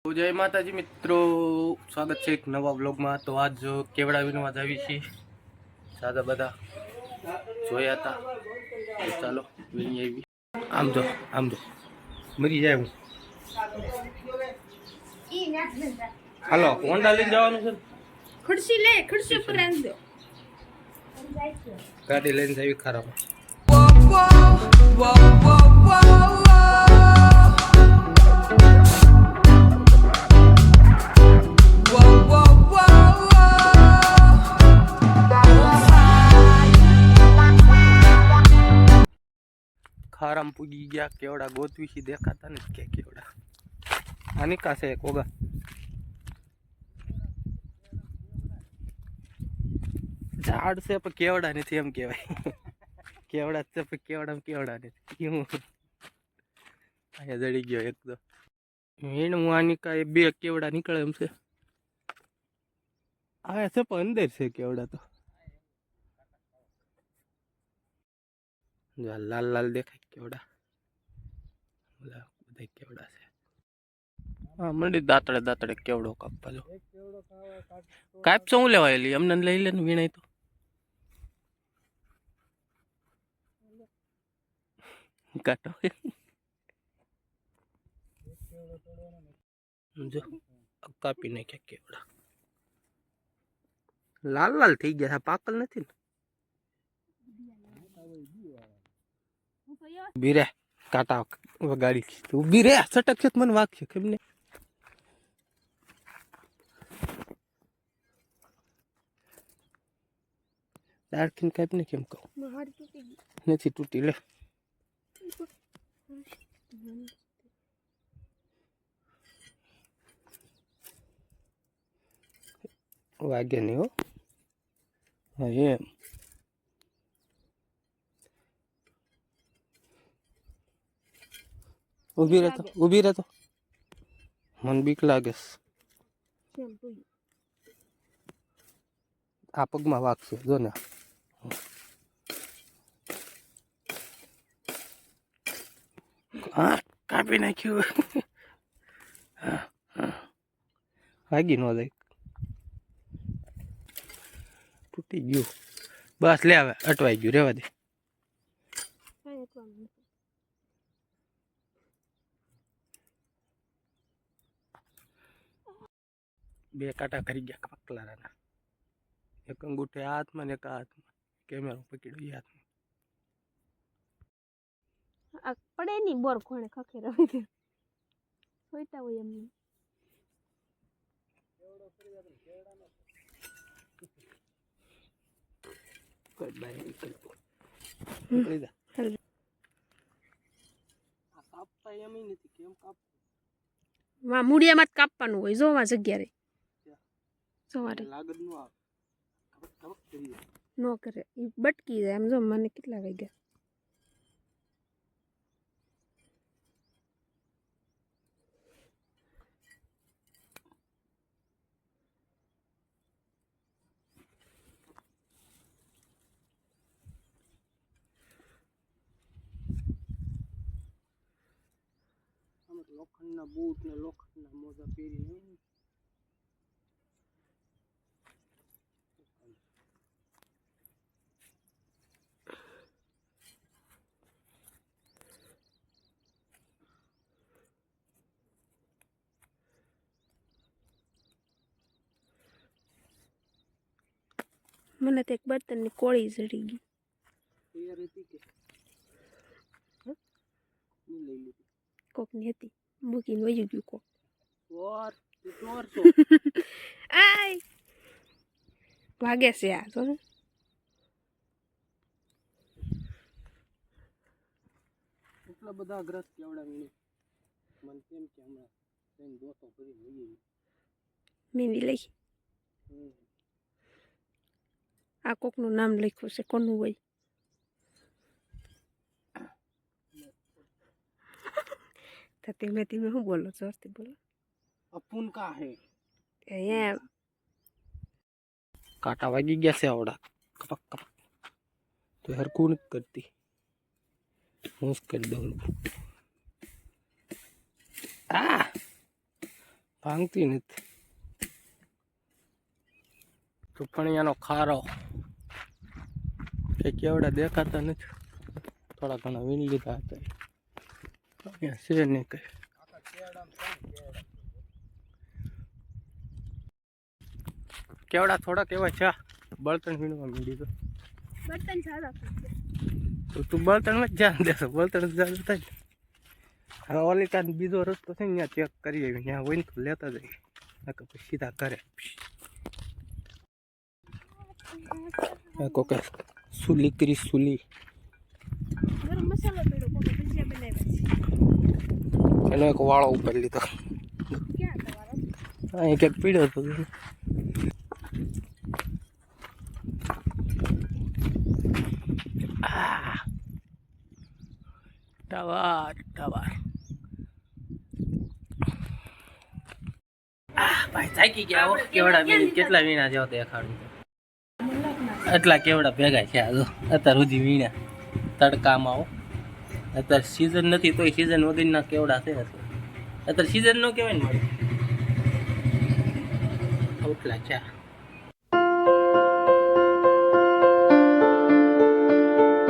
જય માતાજી મિત્રો, સ્વાગત છે એક નવા વ્લોગમાં। તો આજ કેવડા વિનવા જ આવી છીએ, સાદા બધા જોયા હતા તો ચાલો વીણી આવી। આમ જો મરી જાય હું। હાલો હોન્ડા લઈને જવાનું છે। ખુરશી ઉપર રાખજો, ગાડી લઈને જવી ખરાબ। ખારામ પૂગી ગયા, કેવડા ગોતવી છે, દેખાતા નથી કે કેવડા આની કાસે એક હોગા ઝાડ છે પણ કેવડા નથી એમ કહેવાય। કેવડા છે પણ કેવડા નથી કેવું અહીંયા જડી ગયો એક તો વીણ હું આની કાંઈ બે કેવડા નીકળે એમ છે। આ છે પણ અંદર છે કેવડા તો લાલ લાલ દેખાય કેવડા, બધા કેવડા છે। હા મંડી દાંતડે કેવડો કાપવા જો કાપશો હું લેવાય લી અમને લઈ લે ને વીણાય તો કાટો જો કાપી નાખ્યા કેવડા, લાલ લાલ થઈ ગયા, પાકલ નથી ને। ઉભી રે કાંટા વગાડી ઉભી રે, સટક છે મને વાગશે કેમ ને। દાળખીને કાપ ને કેમ કહું નથી તૂટી લે વાગે નહીં હો। હા એમ ઊભી રહેતો મને બીક લાગે। આ પગમાં વાગશે જો ને, હા કાપી નાખ્યું। વાગી ન જાય, તૂટી ગયું બસ લે હવે અટવાઈ ગયું રેવા દે। બે કાંટા કરી ગયા પકલાના, એક અંગૂઠે હાથમાં ને એક હાથમાં, કેમેરો પકડ્યો એ હાથમાં પડે નહીં બોર કોણે ખખેર હોઈતા હોય એમને મૂળિયામાં જ કાપવાનું હોય, જોવા જગ્યા રે સવારે નો કરે બટકી જાય આમ। જો મને કેટલા વાગ્યા લોખંડના બૂટ ને લોખંડના મોજા પહેરીને મને તો એક બર્તનની કોળી જડી ગઈ। કોકની હતી મૂકીને વહી ગયું કોક। આય વાગે છે આ તો એટલા બધા ગ્રસ્ત કેવડા વીણી મને કેમ કે હમણાં થઈને દોસ્તો કરી લઈએ મેંદી લઈ આ કોકનું નામ લખ્યું છે, કોનું હોય ધીમે ધીમે શું બોલો, જોરથી બોલો। અપૂન કા હે એમ કાંટા વાગી ગયા છે આવડા કપક કપક તો હરકું નથી કરતી, હું જ કરી દઉં। આ ભાંગતી નથી. ચૂપણિયાનો ખારો કે કેવડા દેખાતા નથી. થોડા ઘણા વીણી લીધા હતા. અહીંયા છે નહીં કઈ. કેવડા થોડાક એવા છે. બળતણ વીણવા માંડી તો બર્તન સારા તો તું બળતણમાં જ ધ્યાન દેશો. બળતણ ચાલુ થાય ને. હવે ઓલી કાન બીજો રસ્તો છે ને ત્યાં ચેક કરી આવી. ત્યાં હોય ને તો લેતા જઈએ. નકર પછી સીધા કરે. કોકે સુલી કરી સુલી ગરમ મસાલો પીડો કોકે ભજીયા બનાવ્યા છે. એનો એક વાળો ઉપર લીધો. ક્યાં તમારો? અહીં ક્યાંક પીડ્યો હતો. ટવાર ટવાર ભાઈ થાકી ગયા હો. કેવડા વીણી કેટલા વીણા જેવા દેખાડું. એટલા કેવડા ભેગા છે. આ અત્યાર સુધી વીણ્યા તડકામાં હો. અત્યારે સિઝન નથી તોય સિઝન વગરના કેવડા છે. અત્યારે સિઝન નો કહેવાય ને મારે. આટલા ચા